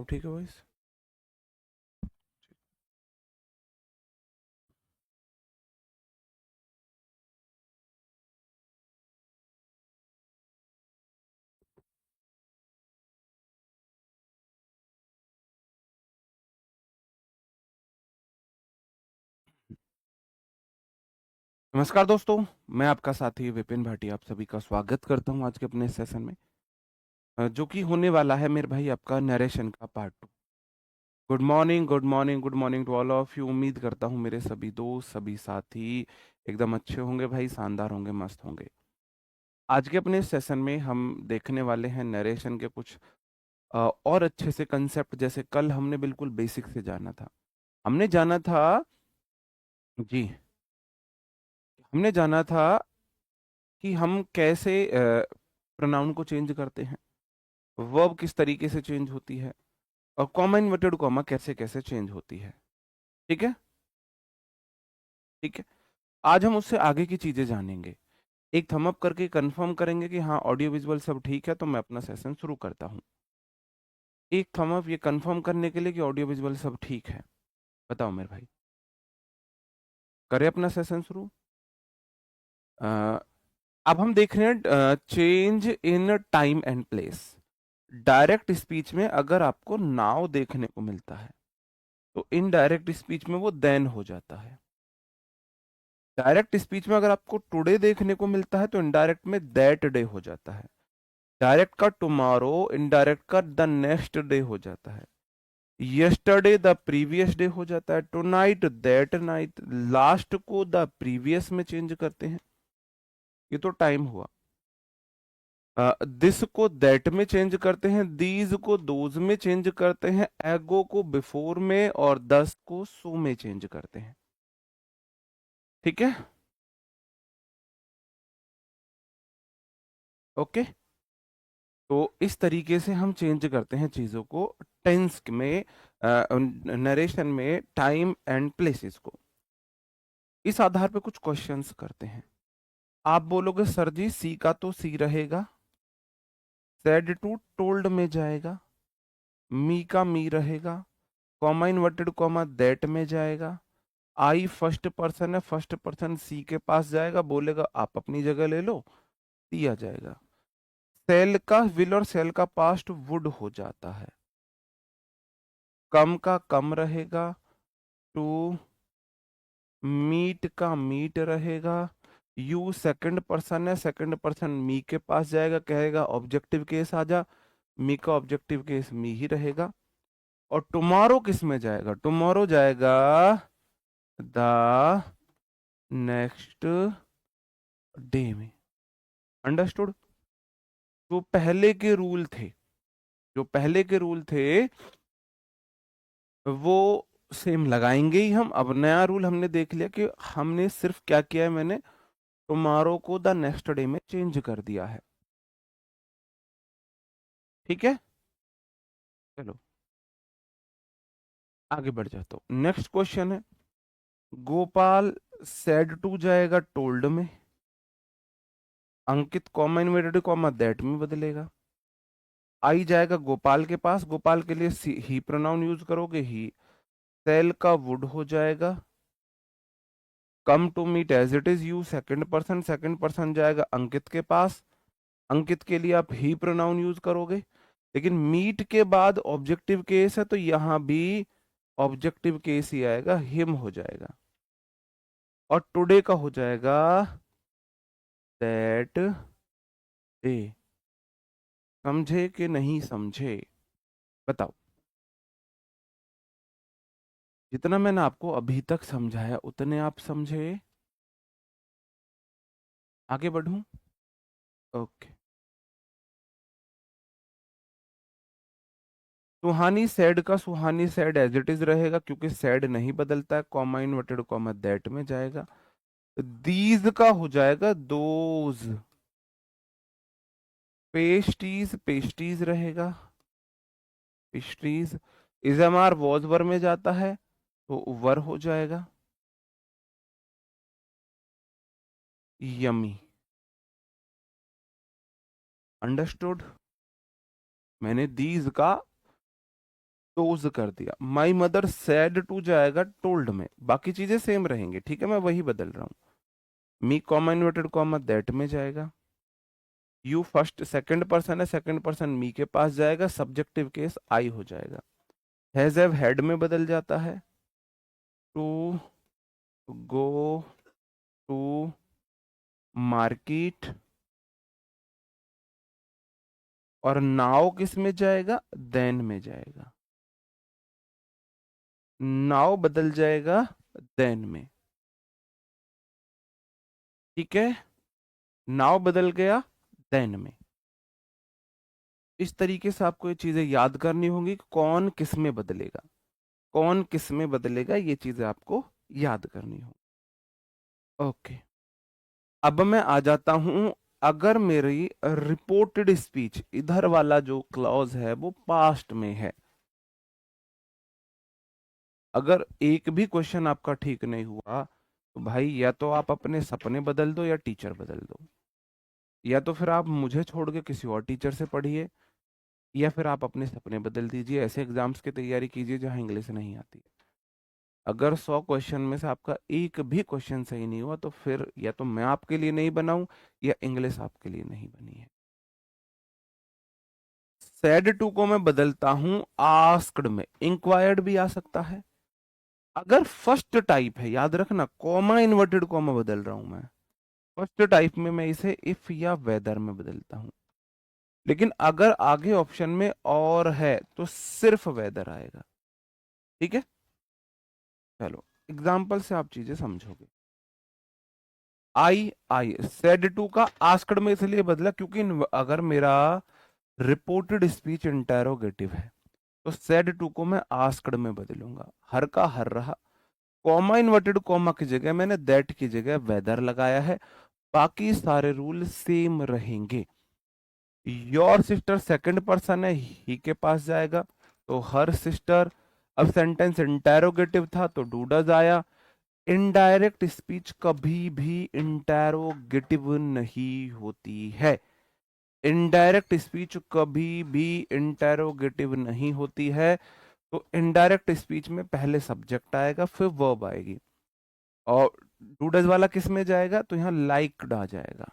तो ठीक है वॉइस। नमस्कार दोस्तों, मैं आपका साथी विपिन भाटी आप सभी का स्वागत करता हूं आज के अपने सेशन में, जो कि होने वाला है मेरे भाई आपका नरेशन का part 2। Good morning, good morning, good morning to all of you. उम्मीद करता हूं मेरे सभी दोस्त, सभी साथी एकदम अच्छे होंगे भाई, शानदार होंगे, मस्त होंगे। आज के अपने सेशन में हम देखने वाले हैं नरेशन के कुछ और अच्छे से कंसेप्ट। जैसे कल हमने बिल्कुल बेसिक से जाना था। हमने जाना था जी, हमने जाना था कि हम कैसे प्रोनाउन को चेंज करते हैं, वर्ब किस तरीके से चेंज होती है, और कॉमा इन्वर्टेड कॉमा कैसे कैसे चेंज होती है। ठीक है, ठीक है। आज हम उससे आगे की चीजें जानेंगे। एक थम अप करके कंफर्म करेंगे कि हाँ ऑडियो विजुअल सब ठीक है, तो मैं अपना सेशन शुरू करता हूँ। एक थम अप ये कंफर्म करने के लिए कि ऑडियो विजुअल सब ठीक है। बताओ मेरे भाई, करें अपना सेशन शुरू। अ, अब हम देख रहे हैं change in time and place. Direct speech में अगर आपको नाउ देखने को मिलता है तो इनडायरेक्ट स्पीच में वो देन हो जाता है। डायरेक्ट स्पीच में अगर आपको टुडे देखने को मिलता है तो इनडायरेक्ट में दैट डे हो जाता है। डायरेक्ट का टुमारो, इनडायरेक्ट का द नेक्स्ट डे हो जाता है। यस्टरडे द प्रीवियस डे हो जाता है। Tonight that night. लास्ट को द प्रीवियस में चेंज करते हैं, ये तो टाइम हुआ। दिस को दैट में चेंज करते हैं, दीज को दोज में चेंज करते हैं, एगो को बिफोर में, और दस को सो में चेंज करते हैं। ठीक है, ओके। तो इस तरीके से हम चेंज करते हैं चीजों को टेंस में, नरेशन में, टाइम एंड प्लेसेस को। इस आधार पे कुछ क्वेश्चंस करते हैं। आप बोलोगे सर जी सी का तो सी रहेगा, सेड टू टोल्ड में जाएगा, मी का मी रहेगा, कॉमा इन्वर्टेड कॉमा दैट में जाएगा, आई फर्स्ट पर्सन है, फर्स्ट पर्सन सी के पास जाएगा, बोलेगा आप अपनी जगह ले लो, दिया जाएगा। सेल का विल और सेल का पास्ट वुड हो जाता है। कम का कम रहेगा, टू मीट का मीट रहेगा। यू सेकंड पर्सन है, सेकंड पर्सन मी के पास जाएगा, कहेगा ऑब्जेक्टिव केस आ जा, मी का ऑब्जेक्टिव केस मी ही रहेगा। और टुमारो किस में जाएगा? टुमारो जाएगा द नेक्स्ट डे में। अंडरस्टूड? जो पहले के रूल थे, जो पहले के रूल थे वो सेम लगाएंगे ही हम। अब नया रूल हमने देख लिया कि हमने सिर्फ क्या किया है, मैंने टुमारो को द नेक्स्ट डे में चेंज कर दिया है। ठीक है, चलो आगे बढ़ जाता हूँ। नेक्स्ट क्वेश्चन है, गोपाल सेड टू जाएगा टोल्ड में, अंकित कॉमा इन्वर्टेड कॉमा दैट में बदलेगा। आई जाएगा गोपाल के पास, गोपाल के लिए ही प्रोनाउन यूज करोगे, ही। सेल का वुड हो जाएगा। Come to meet as it is, you second person, second person जाएगा अंकित के पास, अंकित के लिए आप ही प्रोनाउन यूज करोगे। लेकिन मीट के बाद ऑब्जेक्टिव केस है तो यहां भी ऑब्जेक्टिव केस ही आएगा, हिम हो जाएगा। और टुडे का हो जाएगा दैट डे। समझे कि नहीं समझे? बताओ। जितना मैंने आपको अभी तक समझाया उतने आप समझे? आगे बढ़ूं? ओके। सुहानी सैड का सुहानी सैड एज इट इज रहेगा, क्योंकि सैड नहीं बदलता है, कॉमा इन्वर्टेड कॉमा दैट में जाएगा। दीज का हो जाएगा दोज। पेस्टीज पेस्टीज रहेगा, पेस्ट्रीज। इजमार वॉज वर में जाता है तो वर हो जाएगा, यमी। अंडरस्टूड? मैंने दीज का डोज कर दिया। माई मदर सैड टू जाएगा टोल्ड में, बाकी चीजें सेम रहेंगी, ठीक है, मैं वही बदल रहा हूँ। मी कॉमा इन्वर्टेड कॉमा दैट में जाएगा। यू फर्स्ट सेकंड पर्सन है, सेकंड पर्सन मी के पास जाएगा, सब्जेक्टिव केस आई हो जाएगा। हैज हैव हैड में बदल जाता है। टू गो टू मार्केट, और नाउ किस में जाएगा, देन में जाएगा। नाउ बदल जाएगा देन में, ठीक है, नाउ बदल गया देन में। इस तरीके से आपको ये चीजें याद करनी होंगी, कौन किस में बदलेगा, कौन किस में बदलेगा, ये चीजें आपको याद करनी होगी। ओके, अब मैं आ जाता हूं, अगर मेरी रिपोर्टेड स्पीच, इधर वाला जो क्लॉज है वो पास्ट में है, अगर एक भी क्वेश्चन आपका ठीक नहीं हुआ तो भाई या तो आप अपने सपने बदल दो या टीचर बदल दो, या तो फिर आप मुझे छोड़ के किसी और टीचर से पढ़िए, या फिर आप अपने सपने बदल दीजिए, ऐसे एग्जाम्स की तैयारी कीजिए जहां इंग्लिश नहीं आती है। अगर 100 क्वेश्चन में से आपका एक भी क्वेश्चन सही नहीं हुआ तो फिर या तो मैं आपके लिए नहीं बनाऊं या इंग्लिश आपके लिए नहीं बनी है। सैड टू को मैं बदलता हूं आस्क्ड में, इंक्वायर्ड भी आ सकता है। अगर फर्स्ट टाइप है, याद रखना कॉमा इन्वर्टेड कॉमा बदल रहा हूं मैं, फर्स्ट टाइप में मैं इसे इफ या वेदर में बदलता हूं, लेकिन अगर आगे ऑप्शन में और है तो सिर्फ वेदर आएगा, ठीक है। चलो एग्जाम्पल से आप चीजें समझोगे। आई सेड टू का आस्क्ड में इसलिए बदला क्योंकि अगर मेरा रिपोर्टेड स्पीच इंटेरोगेटिव है तो सेड टू को मैं आस्क्ड में बदलूंगा, हर का हर रहा। कॉमा इन्वर्टेड कॉमा की जगह मैंने दैट की जगह वेदर लगाया है, बाकी सारे रूल सेम रहेंगे। योर सिस्टर सेकंड पर्सन है, ही के पास जाएगा तो हर सिस्टर। अब सेंटेंस इंटेरोगेटिव था तो डू डज आया। इनडायरेक्ट स्पीच कभी भी इंटेरोगेटिव नहीं होती है, इनडायरेक्ट स्पीच कभी भी इंटेरोगेटिव नहीं होती है। तो इनडायरेक्ट स्पीच में पहले सब्जेक्ट आएगा फिर वर्ब आएगी, और डू डज वाला किस में जाएगा, तो यहाँ लाइक्ड आ जाएगा,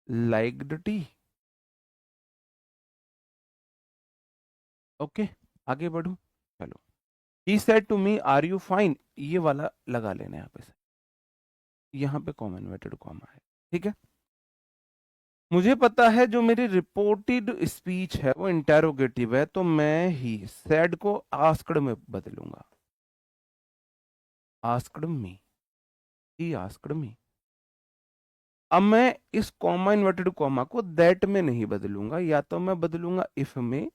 लाइक्ड टी। ओके, आगे बढ़ू, चलो। He said to me are you fine, ये वाला लगा लेना यहाँ पे से, यहाँ पे कॉमन इन्वर्टेड कॉमा है, ठीक है। मुझे पता है जो मेरी रिपोर्टेड स्पीच है वो इंटेरोगेटिव है, तो मैं ही सेड को आस्क्ड में बदलूंगा, asked me, he asked me. अब मैं इस कॉमा इन्वर्टेड कॉमा को दैट में नहीं बदलूंगा, या तो मैं बदलूंगा इफ में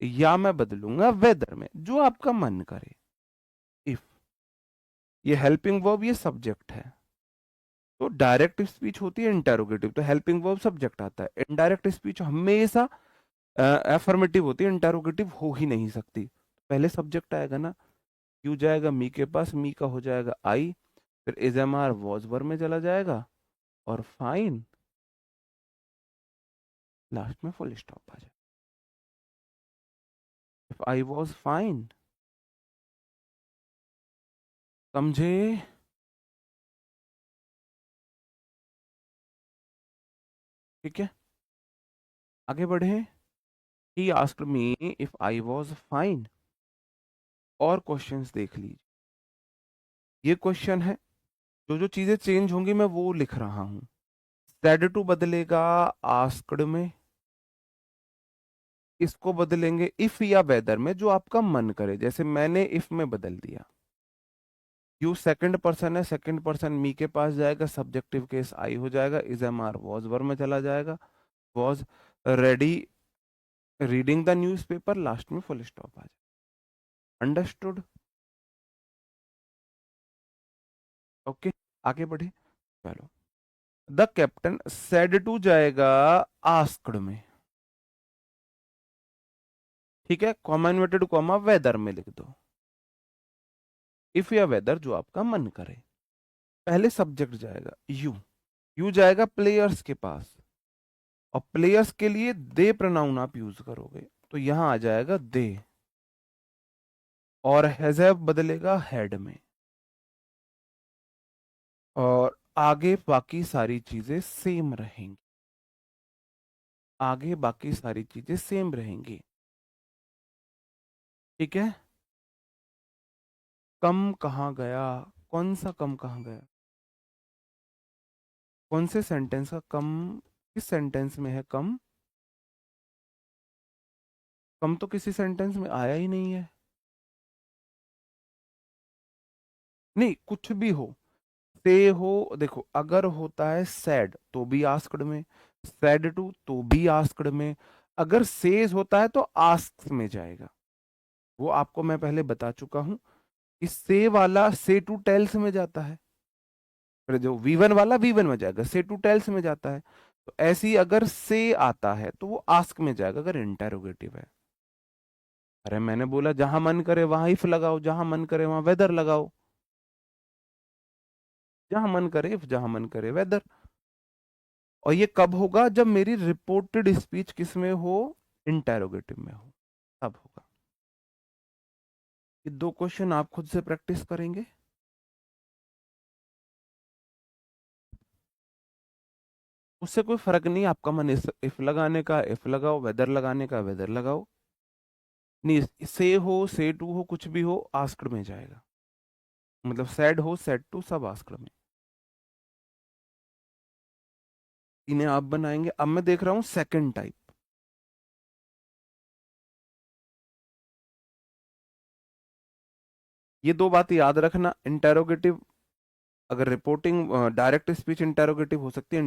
या मैं बदलूंगा वेदर में, जो आपका मन करे। इफ, ये हेल्पिंग वर्ब, ये सब्जेक्ट है, तो डायरेक्ट स्पीच होती है इंटेरोगेटिव, तो हेल्पिंग वर्ब सब्जेक्ट आता है। इनडायरेक्ट स्पीच हमेशा एफर्मेटिव होती है, इंटेरोगेटिव हो ही नहीं सकती। पहले सब्जेक्ट आएगा ना, क्यों जाएगा मी के पास, मी का हो जाएगा आई, फिर is am are was were में चला जाएगा, और फाइन लास्ट में फुल स्टॉप आ जाएगा। इफ आई वॉज फाइन, समझे। ठीक है, आगे बढ़े। He asked me if I was fine, और क्वेश्चंस देख लीजिए, ये क्वेश्चन है, जो जो चीजें चेंज होंगी मैं वो लिख रहा हूं। सेड टू बदलेगा आस्क्ड में, इसको बदलेंगे इफ या वेदर में, जो आपका मन करे, जैसे मैंने इफ में बदल दिया। यू सेकंड पर्सन है, सेकंड पर्सन मी के पास जाएगा, सब्जेक्टिव केस आई हो जाएगा, is am are was were में चला जाएगा, was ready reading the newspaper, last में फुल स्टॉप आ जाएगा। अंडरस्टूड। ओके, आगे बढ़े, चलो। द कैप्टन सेड टू जाएगा आस्क्ड में, ठीक है, कॉमा इन्वर्टेड कॉमा वेदर में लिख दो, इफ या वेदर जो आपका मन करे। पहले सब्जेक्ट जाएगा यू, यू जाएगा प्लेयर्स के पास, और प्लेयर्स के लिए दे प्रोनाउन आप यूज करोगे, तो यहां आ जाएगा दे, और हैजैव बदलेगा हेड में, और आगे बाकी सारी चीजें सेम रहेंगी। आगे बाकी सारी चीजें सेम रहेंगी। ठीक है। कम कहाँ गया? कौन सा कम कहाँ गया? कौन से सेंटेंस का कम? किस सेंटेंस में है कम? कम तो किसी सेंटेंस में आया ही नहीं है। नहीं, कुछ भी हो, से हो, देखो अगर होता है सैड तो भी आस्क्ड में, सैड टू तो भी आस्क्ड में, अगर सेज होता है तो आस्क में जाएगा। वो आपको मैं पहले बता चुका हूं कि से वाला से टू टेल्स में जाता है, फिर जो वी1 वाला वी1 में जाएगा, से टू टेल्स में जाता है। तो ऐसे ही अगर से आता है तो वो आस्क में जाएगा अगर इंटेरोगेटिव है। अरे मैंने बोला जहां मन करे वहां इफ लगाओ, जहां मन करे वहां वेदर लगाओ, जहां मन करे इफ, जहां मन करे वेदर। और ये कब होगा? जब मेरी रिपोर्टेड स्पीच किस में हो? इंटेरोगेटिव में हो, तब होगा। ये दो क्वेश्चन आप खुद से प्रैक्टिस करेंगे। उससे कोई फर्क नहीं, आपका मन इफ लगाने का इफ लगाओ, वेदर लगाने का वेदर लगाओ। नहीं, से हो से टू हो कुछ भी हो आस्क्ड में जाएगा, मतलब सैड हो सैड टू सब आस्क्ड में। इन्हें आप बनाएंगे। अब मैं देख रहा हूं सेकंड टाइप। ये दो बात याद रखना, इंटेरोगेटिव, अगर रिपोर्टिंग डायरेक्ट स्पीच इंटेरोगेटिव हो सकती है,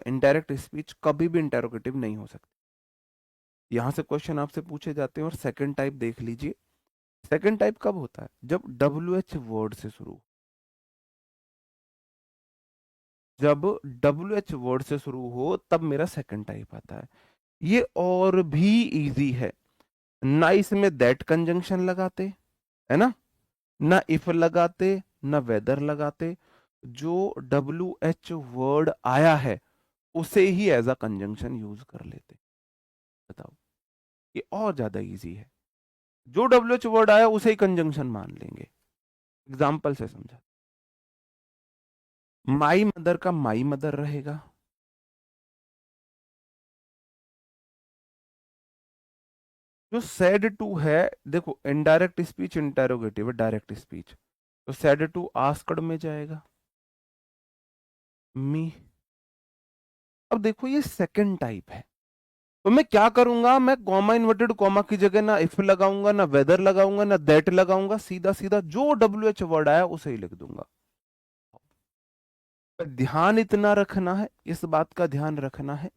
इनडायरेक्ट स्पीच कभी भी इंटेरोगेटिव नहीं हो सकती। यहां से क्वेश्चन आपसे पूछे जाते हैं। और सेकंड टाइप देख लीजिए। सेकंड टाइप कब होता है? जब डब्ल्यू एच वर्ड से शुरू, जब डब्ल्यू एच वर्ड से शुरू हो तब मेरा सेकंड टाइप आता है। ये और भी इजी है, ना इसमें दैट कंजंक्शन लगाते, है ना इफ लगाते, ना वेदर लगाते, जो डब्ल्यू एच वर्ड आया है उसे ही एज अ कंजंक्शन यूज कर लेते। बताओ, ये और ज्यादा इजी है। जो डब्ल्यू एच वर्ड आया उसे ही कंजंक्शन मान लेंगे। एग्जाम्पल से समझा। माई मदर का माई मदर रहेगा। जो सेड टू है, देखो इनडायरेक्ट स्पीच इंटेरोगेटिव है, डायरेक्ट स्पीच, तो सेड टू आस्क्ड में जाएगा। मी। अब देखो ये सेकंड टाइप है, तो मैं क्या करूंगा? मैं कॉमा इन्वर्टेड कॉमा की जगह ना इफ लगाऊंगा, ना वेदर लगाऊंगा, ना दैट लगाऊंगा, सीधा सीधा जो डब्ल्यू एच वर्ड आया उसे ही लिख दूंगा। ध्यान इतना रखना है, इस बात का ध्यान रखना है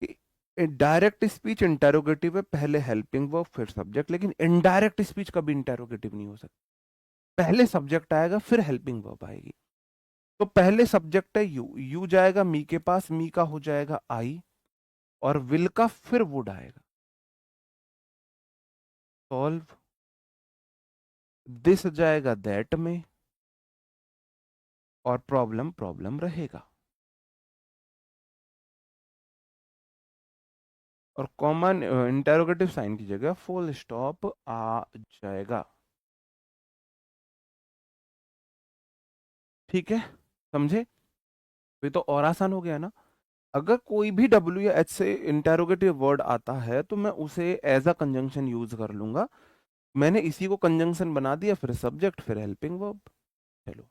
कि डायरेक्ट स्पीच इंटेरोगेटिव है, पहले हेल्पिंग वर्ब फिर सब्जेक्ट, लेकिन इनडायरेक्ट स्पीच कभी इंटेरोगेटिव नहीं हो सकती। पहले सब्जेक्ट आएगा फिर हेल्पिंग वर्ब आएगी। तो पहले सब्जेक्ट है यू, यू जाएगा मी के पास, मी का हो जाएगा आई, और विल का फिर वुड आएगा। सॉल्व। दिस जाएगा दैट में, और प्रॉब्लम प्रॉब्लम रहेगा, और कॉमन इंटेरोगेटिव साइन की जगह फुल स्टॉप आ जाएगा। ठीक है, समझे? ये तो और आसान हो गया ना। अगर कोई भी डब्ल्यू या एच से इंटेरोगेटिव वर्ड आता है तो मैं उसे एज अ कंजंक्शन यूज कर लूंगा। मैंने इसी को कंजंक्शन बना दिया, फिर सब्जेक्ट फिर हेल्पिंग वर्ब। चलो,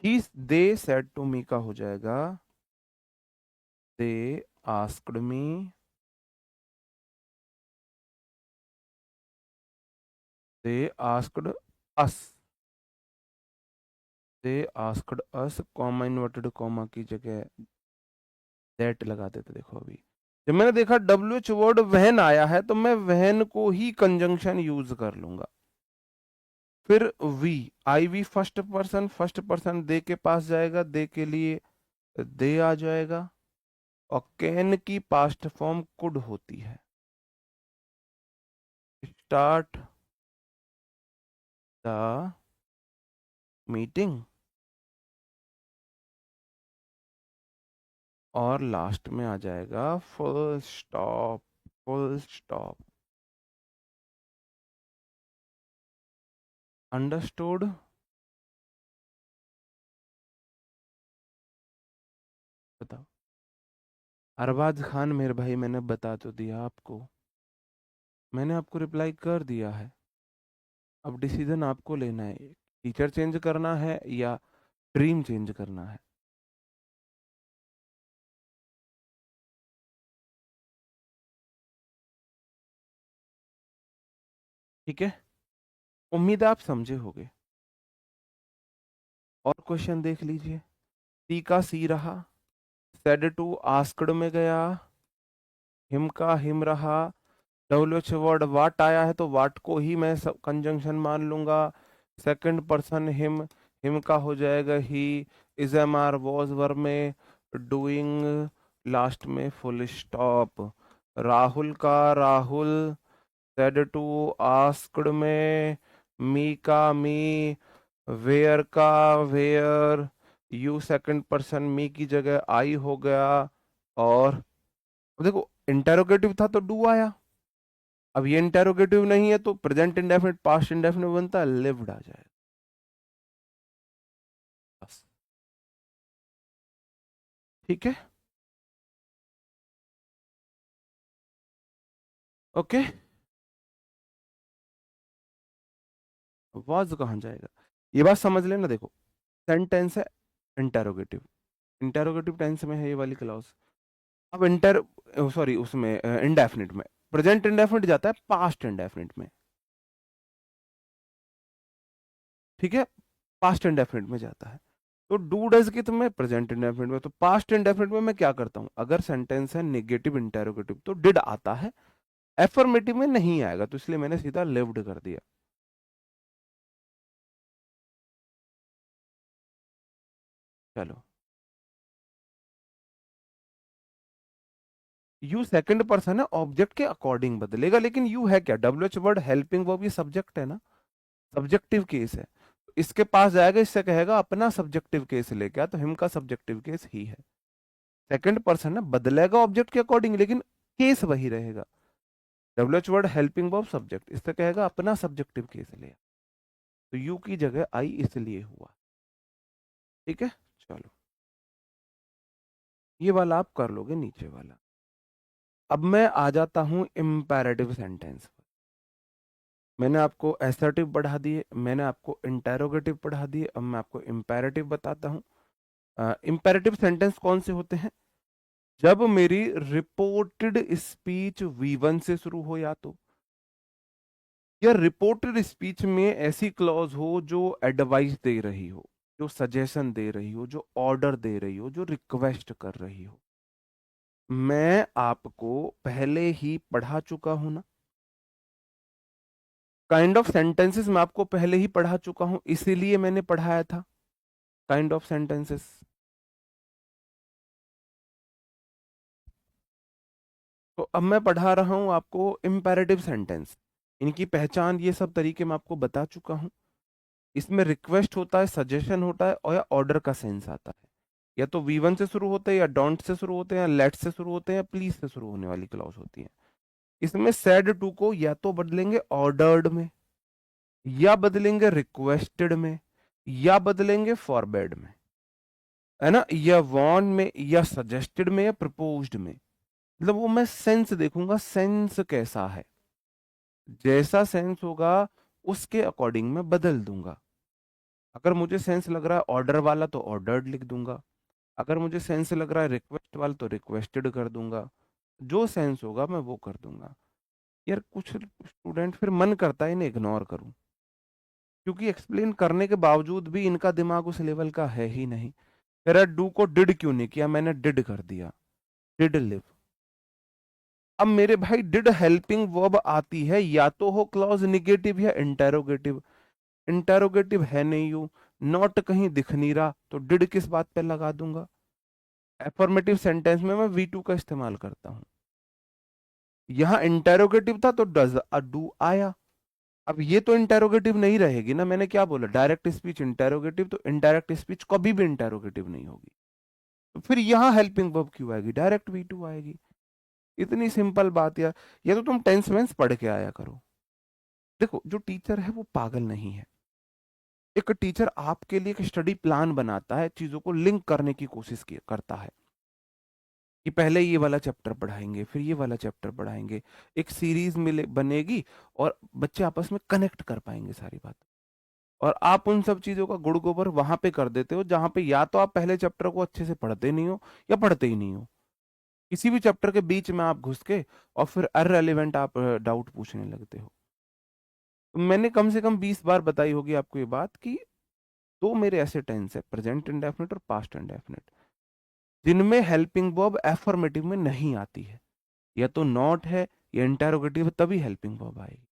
ही दे सेड टू मी का हो जाएगा they asked me, they asked us, they asked us, comma inverted comma की जगह दैट लगा देते। देखो अभी जब मैंने देखा डब्ल्यू एच वर्ड वहन आया है तो मैं वहन को ही कंजंक्शन यूज कर लूंगा। फिर we, I we first person they के पास जाएगा, दे के लिए दे आ जाएगा, और कैन की पास्ट फॉर्म कुड होती है। स्टार्ट द मीटिंग, और लास्ट में आ जाएगा full stop full stop. Understood. बताओ। अरबाज खान मेरे भाई, मैंने बता तो दिया आपको, मैंने आपको रिप्लाई कर दिया है। अब डिसीजन आपको लेना है, टीचर चेंज करना है या ड्रीम चेंज करना है। ठीक है, उम्मीद है आप समझे होंगे। और क्वेश्चन देख लीजिए। सी का सी रहा, सेड टू आस्क्ड में गया, हिम का हिम रहा, डब्ल्यूएच वर्ड वाट आया है तो वाट को ही मैं कंजंक्शन मान लूंगा। सेकंड पर्सन हिम, हिम का हो जाएगा he, is am are was were में, डूइंग लास्ट में फुल स्टॉप। राहुल का राहुल, सेड टू आस्क्ड में, मी का मी, वेयर का where, you second person me की जगह आई हो गया। और देखो इंटेरोगेटिव था तो डू आया, अब ये इंटेरोगेटिव नहीं है तो प्रेजेंट इंडेफिनिट पास्ट इंडेफिनिट बनता है, लिव्ड आ जाएगा बस। ठीक है, ओके। वाज कहाँ जाएगा, ये बात समझ लेना। देखो सेंटेंस है इंटेरोगेटिव, इंटेरोगेटिव टेंस में है ये वाली क्लॉज। अब इंटर, सॉरी उसमें इंडेफिनिट में, प्रेजेंट इंडेफिनिट जाता है पास्ट इंडेफिनिट में। ठीक है, पास्ट इंडेफिनिट में जाता है। तो डू डज की तुम्हें प्रेजेंट इंडेफिनिट में, तो पास्ट इंडेफिनिट में मैं क्या करता हूं, अगर सेंटेंस है नेगेटिव इंटेरोगेटिव तो डिड आता है, एफर्मेटिव में नहीं आएगा, तो इसलिए मैंने सीधा लिव्ड कर दिया। चलो, यू सेकंड पर्सन है, ऑब्जेक्ट के अकॉर्डिंग बदलेगा, लेकिन यू है क्या, डब्ल्यू एच वर्ड हेल्पिंग वो भी सब्जेक्ट है ना, सब्जेक्टिव केस है। तो इसके पास जाएगा, इससे कहेगा अपना सब्जेक्टिव केस लेके आ, तो हिम का सब्जेक्टिव केस ही है। सेकंड पर्सन है, बदलेगा ऑब्जेक्ट के अकॉर्डिंग लेकिन केस वही रहेगा। W H word helping verb subject, इससे कहेगा अपना सब्जेक्टिव केस ले, तो यू की जगह आई इसलिए हुआ। ठीक है, चलो ये वाला आप कर लोगे, नीचे वाला। अब मैं आ जाता हूं इम्पेरेटिव सेंटेंस पर। मैंने आपको एसर्टिव पढ़ा दिए, मैंने आपको इंटेरोगेटिव पढ़ा दिए, अब मैं आपको इम्पेरेटिव बताता हूँ। इम्पेरेटिव सेंटेंस कौन से होते हैं, जब मेरी रिपोर्टेड स्पीच V1 से शुरू हो, या रिपोर्टेड स्पीच में ऐसी क्लॉज हो जो एडवाइस दे रही हो, जो सजेशन दे रही हो, जो ऑर्डर दे रही हो, जो रिक्वेस्ट कर रही हो। मैं आपको पहले ही पढ़ा चुका हूं ना, काइंड ऑफ सेंटेंसेस मैं आपको पहले ही पढ़ा चुका हूं, इसीलिए मैंने पढ़ाया था काइंड ऑफ सेंटेंसेस। तो अब मैं पढ़ा रहा हूं आपको इम्पेरेटिव सेंटेंस, इनकी पहचान ये सब तरीके मैं आपको बता चुका हूं। इसमें रिक्वेस्ट होता है, सजेशन होता है, और या ऑर्डर का सेंस आता है। या तो V1 से शुरू होते हैं, या डोंट से शुरू होते हैं, या लेट से शुरू होते हैं, या प्लीज से शुरू होने वाली क्लॉज होती है। इसमें सैड टू को या तो बदलेंगे ऑर्डर्ड में, या बदलेंगे रिक्वेस्टेड में, या बदलेंगे फॉरबेड में, है ना, या वॉन में, या सजेस्टेड में, या प्रपोज्ड में। मतलब वो मैं सेंस देखूंगा, सेंस कैसा है, जैसा सेंस होगा उसके अकॉर्डिंग मैं बदल दूंगा। अगर मुझे सेंस लग रहा है ऑर्डर वाला तो ऑर्डर्ड लिख दूंगा, अगर मुझे सेंस लग रहा है रिक्वेस्ट वाला तो रिक्वेस्टेड कर दूंगा, जो सेंस होगा मैं वो कर दूंगा। यार कुछ स्टूडेंट फिर मन करता है इन्हें इग्नोर करूं, क्योंकि एक्सप्लेन करने के बावजूद भी इनका दिमाग उस लेवल का है ही नहीं। तेरा डू को डिड क्यों नहीं किया, मैंने डिड कर दिया, डिड लिव। अब मेरे भाई डिड हेल्पिंग वर्ब आती है, या तो हो क्लॉज निगेटिव या इंटेरोगेटिव। इंटेरोगेटिव है नहीं यू, नॉट कहीं दिख नहीं रहा, तो डिड किस बात पे लगा दूंगा। एफर्मेटिव सेंटेंस में मैं V2 का इस्तेमाल करता हूं। यहां इंटेरोगेटिव था तो डज डू आया। अब ये तो इंटेरोगेटिव नहीं रहेगी ना, मैंने क्या बोला, डायरेक्ट स्पीच इंटेरोगेटिव, तो इनडायरेक्ट स्पीच कभी भी इंटेरोगेटिव नहीं होगी। तो फिर यहां हेल्पिंग वर्ब क्यों आएगी, डायरेक्ट V2 आएगी। इतनी सिंपल बात यार, या तो तुम टेंस वेंस पढ़ के आया करो। देखो जो टीचर है वो पागल नहीं है। एक टीचर आपके लिए एक स्टडी प्लान बनाता है, चीजों को लिंक करने की कोशिश करता है कि पहले ये वाला चैप्टर पढ़ाएंगे, फिर ये वाला चैप्टर पढ़ाएंगे, एक सीरीज बनेगी और बच्चे आपस में कनेक्ट कर पाएंगे सारी बात। और आप उन सब चीजों का गुड़ गोबर वहां पे कर देते हो जहां पे या तो आप पहले चैप्टर को अच्छे से पढ़ते नहीं हो या पढ़ते ही नहीं हो। किसी भी चैप्टर के बीच में आप घुस के और फिर अनरेलिवेंट आप डाउट पूछने लगते हो। तो मैंने कम से कम 20 बार बताई होगी आपको ये बात कि दो मेरे ऐसे टेंस है, प्रेजेंट इंडेफिनिट और पास्ट इंडेफिनिट, जिनमें हेल्पिंग वर्ब एफर्मेटिव में नहीं आती है। या तो नॉट है या इंटेरोगेटिव है, तभी हेल्पिंग वर्ब आएगी,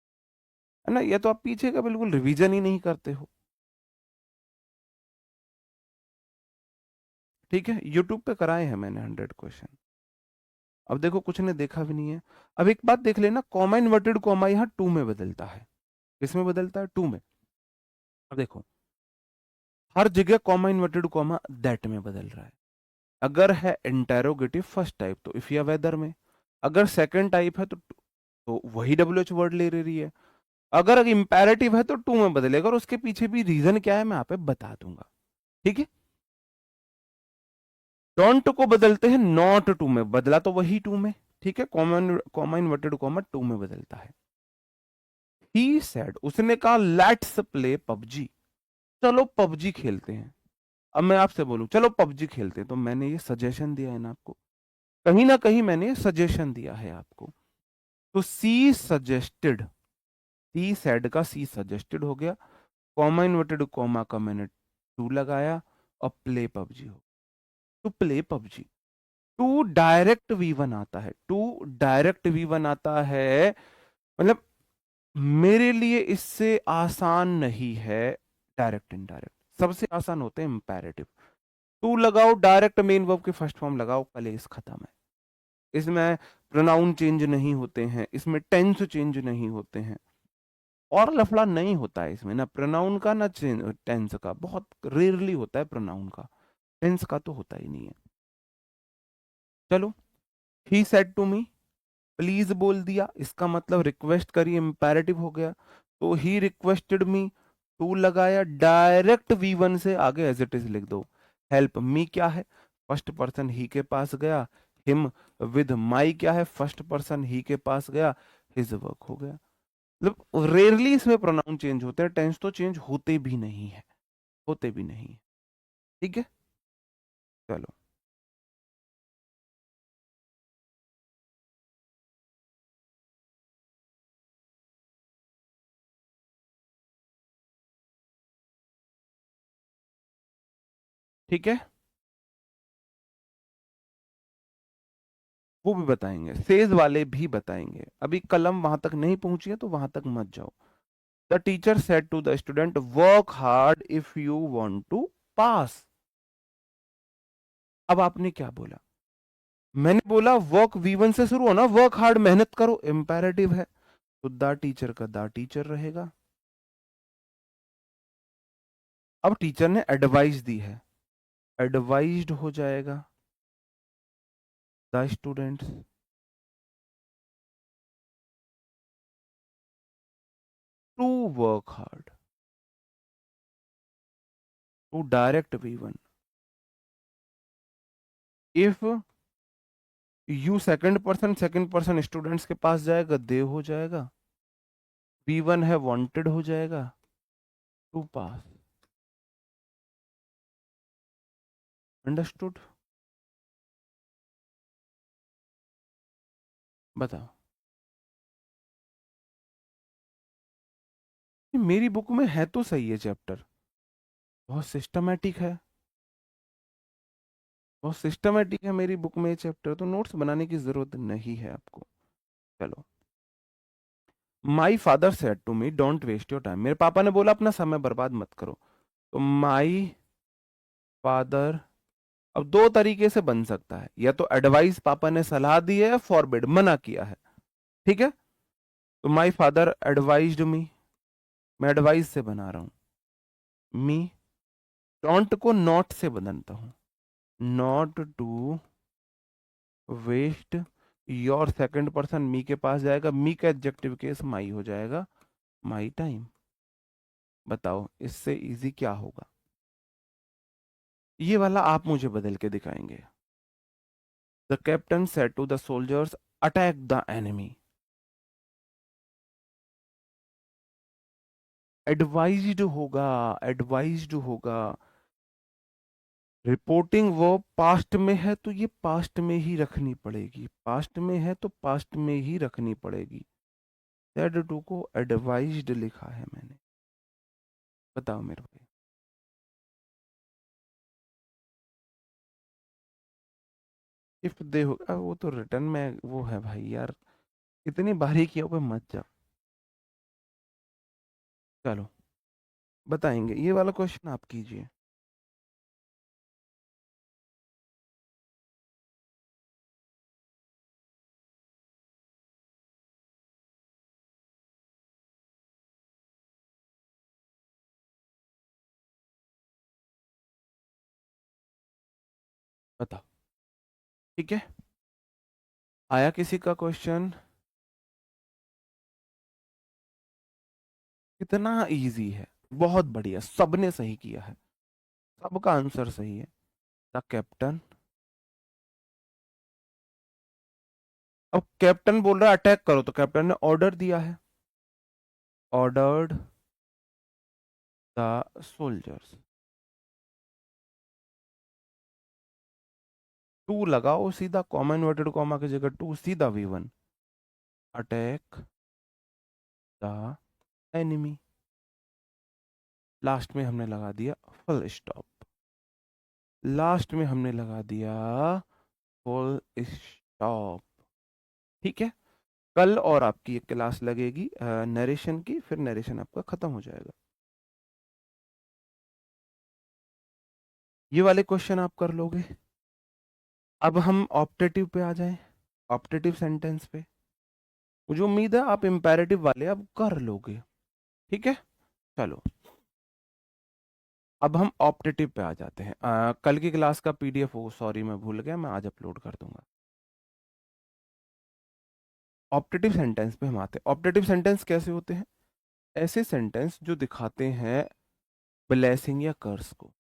है ना। या तो आप पीछे का बिल्कुल रिवीजन ही नहीं करते हो। ठीक है, यूट्यूब पे कराए हैं मैंने 100 क्वेश्चन। अब देखो कुछ ने देखा भी नहीं है। अब एक बात देख लेना, कॉमा इन्वर्टेड कॉमा यहाँ टू में बदलता है। किस में बदलता है? टू में। अब देखो हर जगह कॉमा इन्वर्टेड कॉमा दैट में बदल रहा है। अगर है इंटेरोगेटिव फर्स्ट टाइप तो इफ या वेदर में, अगर सेकंड टाइप है तो वही डब्ल्यू एच वर्ड ले रही है। अगर इंपेरेटिव है तो टू में बदलेगा, और उसके पीछे भी रीजन क्या है मैं यहाँ पे बता दूंगा। ठीक है, डोंट को बदलते हैं नॉट टू में, बदला तो वही टू में। ठीक है, common comma inverted comma two में बदलता है। ही सेड, उसने कहा लेट्स प्ले पबजी, चलो पबजी खेलते हैं। अब मैं आपसे बोलूं चलो पबजी खेलते हैं, तो मैंने ये सजेशन दिया है ना आपको, कहीं ना कहीं मैंने सजेशन दिया है आपको। तो सी सजेस्टेड, सी सेड का सी सजेस्टेड हो गया, कॉमा इन्वर्टेड कॉमा का मैंने टू लगाया, और प्ले पबजी हो, to play PUBG. To direct V one आता है, टू डायरेक्ट वी वन आता है, मतलब मेरे लिए इससे आसान नहीं है डायरेक्ट इनडायरेक्ट, सबसे आसान होते हैं इंपेरेटिव। टू लगाओ, डायरेक्ट मेन वर्ब के फर्स्ट फॉर्म लगाओ, कलेस खत्म है। इसमें प्रोनाउन चेंज नहीं होते हैं, इसमें टेंस चेंज नहीं होते हैं, और लफड़ा नहीं होता है इसमें, ना प्रोनाउन का ना टेंस का, बहुत रेयरली होता है प्रोनाउन का, टेंस का तो होता ही नहीं है। चलो, he said to me, please बोल दिया, इसका मतलब रिक्वेस्ट करिए, इंपेरेटिव हो गया। तो ही रिक्वेस्टेड मी, टू लगाया, डायरेक्ट वी वन से आगे एज इट इज लिख दो। हेल्प मी क्या है? फर्स्ट पर्सन ही के पास गया, हिम विद माई क्या है? फर्स्ट पर्सन ही के पास गया, हिज वर्क हो गया। मतलब रेयरली इसमें प्रोनाउन चेंज होते हैं, टेंस तो चेंज होते भी नहीं है, होते भी नहीं है। ठीक है, चलो। ठीक है, वो भी बताएंगे, सेज वाले भी बताएंगे। अभी कलम वहां तक नहीं पहुंची है तो वहां तक मत जाओ। The teacher said to the student work hard if you want to pass. अब आपने क्या बोला? मैंने बोला वर्क वी वन से शुरू होना, वर्क हार्ड मेहनत करो, इंपेरेटिव है, तो द टीचर का द टीचर रहेगा। अब टीचर ने एडवाइस दी है, एडवाइज्ड हो जाएगा the students to work hard, to direct V one. If you second person students के पास जाएगा, दे हो जाएगा, वी वन है वांटेड हो जाएगा, टू पास। अंडरस्टूड? बताओ। ये मेरी बुक में है तो सही है चैप्टर, बहुत सिस्टमेटिक है, बहुत सिस्टमेटिक है मेरी बुक में ये चैप्टर, तो नोट्स बनाने की जरूरत नहीं है आपको। चलो, my father said to me don't waste your time, मेरे पापा ने बोला अपना समय बर्बाद मत करो। तो माई फादर, अब दो तरीके से बन सकता है, या तो एडवाइस पापा ने सलाह दी है, या फॉरबिड मना किया है। ठीक है, तो माई फादर एडवाइज्ड मी, मैं एडवाइस से बना रहा हूं। मी, डोंट को नॉट से बदलता हूं, not to waste, your second person मी के पास जाएगा, मी का एडजेक्टिव केस माई हो जाएगा, माई टाइम। बताओ इससे इजी क्या होगा? ये वाला आप मुझे बदल के दिखाएंगे। The captain said to the soldiers attack the enemy. Advised होगा, एडवाइज्ड होगा। रिपोर्टिंग वो पास्ट में है तो ये पास्ट में ही रखनी पड़ेगी, पास्ट में है तो पास्ट में ही रखनी पड़ेगी। सेड टू को एडवाइज्ड लिखा है मैंने। बताओ मेरे भाई। इफ दे होगा वो तो रिटर्न में वो है भाई यार, इतनी बारीकियों पे मत जाओ। चलो बताएंगे, ये वाला क्वेश्चन आप कीजिए। बताओ। ठीक है, आया किसी का क्वेश्चन? कितना इजी है, बहुत बढ़िया, सबने सही किया है, सबका आंसर सही है। द कैप्टन, अब कैप्टन बोल रहा है अटैक करो तो कैप्टन ने ऑर्डर दिया है, ऑर्डर्ड द सोल्जर्स। टू लगाओ सीधा, कॉमा इन्वर्टेड कॉमा की जगह टू, सीधा V1, attack the enemy. Last में हमने लगा दिया फुल स्टॉप, लास्ट में हमने लगा दिया फुल स्टॉप। ठीक है, कल और आपकी एक क्लास लगेगी नरेशन की, फिर नरेशन आपका खत्म हो जाएगा। ये वाले क्वेश्चन आप कर लोगे। अब हम ऑप्टेटिव पे आ जाएं, ऑप्टेटिव सेंटेंस पे। मुझे उम्मीद है आप इंपेरेटिव वाले अब कर लोगे। ठीक है, चलो अब हम ऑप्टेटिव पे आ जाते हैं। कल की क्लास का पीडीएफ, वो सॉरी मैं भूल गया, मैं आज अपलोड कर दूंगा। ऑप्टेटिव सेंटेंस पे हम आते हैं। ऑप्टेटिव सेंटेंस कैसे होते हैं? ऐसे सेंटेंस जो दिखाते हैं ब्लेसिंग या कर्स को।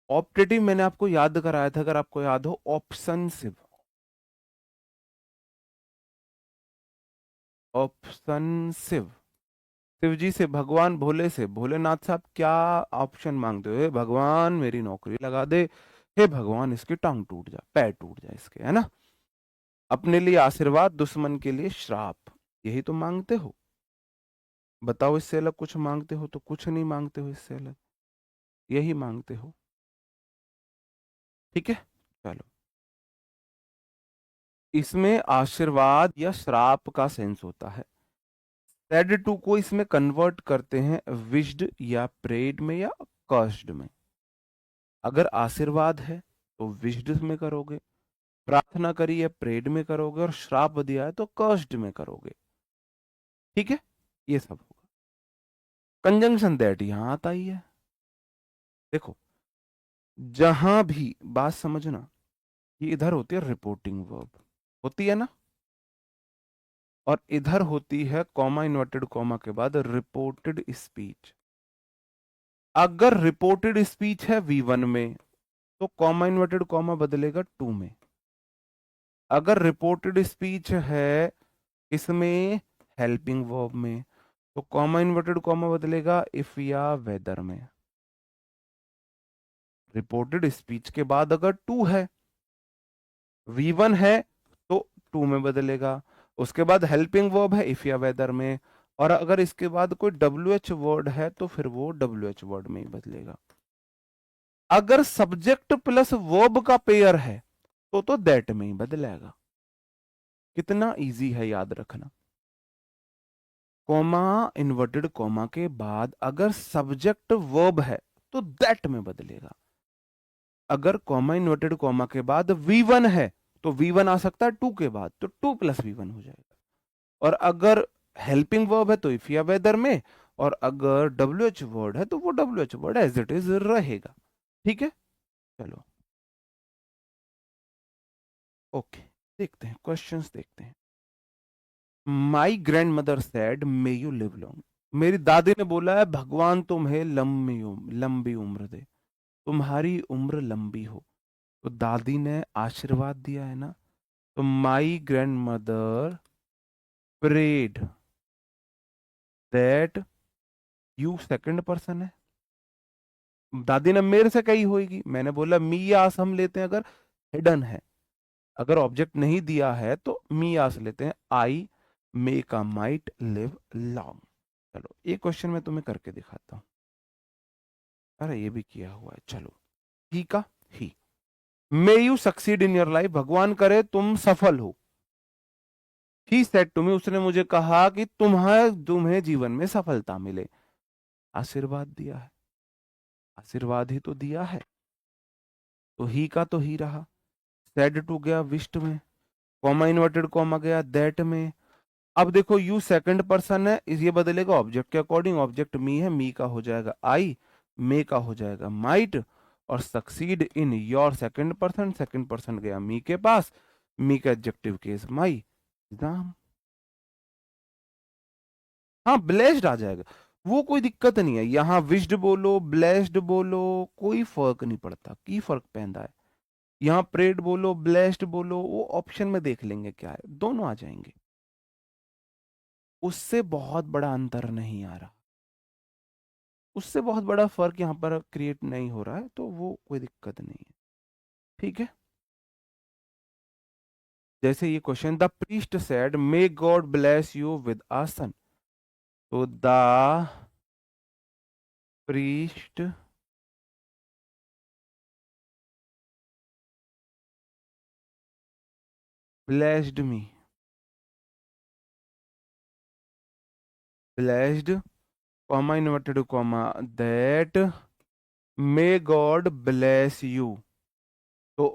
ऑप्टेटिव मैंने आपको याद कराया था, अगर आपको याद हो, ऑप्शनसिव। ऑप्शनसिव, शिव जी से, भगवान भोले से, भोलेनाथ साहब क्या ऑप्शन मांगते हो? "हे भगवान मेरी नौकरी लगा दे, हे भगवान इसकी टांग टूट जाए, पैर टूट जाए इसके", है ना? अपने लिए आशीर्वाद, दुश्मन के लिए श्राप, यही तो मांगते हो। बताओ इससे अलग कुछ मांगते हो तो कुछ नहीं मांगते हो, इससे अलग यही मांगते हो। ठीक है, चलो इसमें आशीर्वाद या श्राप का सेंस होता है। सेड टू को इसमें कन्वर्ट करते हैं विश्ड या प्रेड में या कर्स्ड में। अगर आशीर्वाद है तो विश्ड में करोगे, प्रार्थना करी है प्रेड में करोगे, और श्राप दिया है तो कर्स्ड में करोगे। ठीक है, ये सब होगा। कंजंक्शन दैट यहां आता ही है। देखो, जहां भी बात समझना, ये इधर होती है रिपोर्टिंग वर्ब, होती है ना, और इधर होती है कॉमा इन्वर्टेड कॉमा के बाद रिपोर्टेड स्पीच। अगर रिपोर्टेड स्पीच है V1 में तो कॉमा इन्वर्टेड कॉमा बदलेगा 2 में। अगर रिपोर्टेड स्पीच है इसमें हेल्पिंग वर्ब में तो कॉमा इन्वर्टेड कॉमा बदलेगा इफ या वेदर में। रिपोर्टेड स्पीच के बाद अगर टू है, V1 है, तो 2 में बदलेगा। उसके बाद हेल्पिंग वर्ब है इफ या वेदर में, और अगर इसके बाद कोई WH वर्ड है तो फिर वो WH वर्ड में ही बदलेगा। अगर सब्जेक्ट प्लस वर्ब का पेयर है तो दैट में ही बदलेगा। कितना इजी है याद रखना। कॉमा इन्वर्टेड कॉमा के बाद अगर सब्जेक्ट वर्ब है तो दैट में बदलेगा। अगर कॉमा इन्वर्टेड कॉमा के बाद V1 है तो V1 आ सकता है 2 के बाद, तो 2 + V1 हो जाएगा। और अगर हेल्पिंग वर्ब है तो इफ या वेदर में, और अगर WH वर्ड है तो वो WH word as it is रहेगा। ठीक है, चलो ओके। देखते हैं, क्वेश्चंस देखते हैं। My grand mother said may you live long. मेरी दादी ने बोला है भगवान तुम्हें लंबी उम्र दे, तुम्हारी उम्र लंबी हो। तो दादी ने आशीर्वाद दिया है ना, तो my grandmother prayed that you second person है। दादी ने मेरे से कही होगी, मैंने बोला मी आस हम लेते हैं अगर हिडन है, अगर ऑब्जेक्ट नहीं दिया है तो मी आस लेते हैं। आई मे का माइट लिव लॉन्ग। चलो एक क्वेश्चन मैं तुम्हें करके दिखाता हूं। अरे ये भी किया हुआ है, चलो। ही का he, may you succeed in your life, भगवान करे तुम सफल हो। ही सेड टू मी, उसने मुझे कहा कि तुम्हें तुम्हें जीवन में सफलता मिले। आशीर्वाद दिया है, आशीर्वाद ही तो दिया है, तो ही का तो ही रहा। सेड टू गया विस्ट में, कॉमा इन्वर्टेड कॉमा गया दैट में। अब देखो यू सेकंड पर्सन है, इस ये बदलेगा ऑब्जेक्ट के अकॉर्डिंग, ऑब्जेक्ट मी है, मी का हो जाएगा आई, मे का हो जाएगा माइट, और succeed in your second person गया मी के पास, मी का एडजेक्टिव केस माई एग्जाम। हाँ ब्लेस्ड आ जाएगा, वो कोई दिक्कत नहीं है, यहाँ विश्ड बोलो ब्लेस्ड बोलो कोई फर्क नहीं पड़ता, की फर्क पैदा है। यहाँ प्रेड बोलो ब्लेस्ड बोलो, वो ऑप्शन में देख लेंगे क्या है, दोनों आ जाएंगे, उससे बहुत बड़ा अंतर नहीं आ रहा, उससे बहुत बड़ा फर्क यहाँ पर क्रिएट नहीं हो रहा है, तो वो कोई दिक्कत नहीं है। ठीक है, जैसे ये question, the priest said may God bless you with a son. तो the priest blessed me, blessed comma inverted comma that may God bless you. तो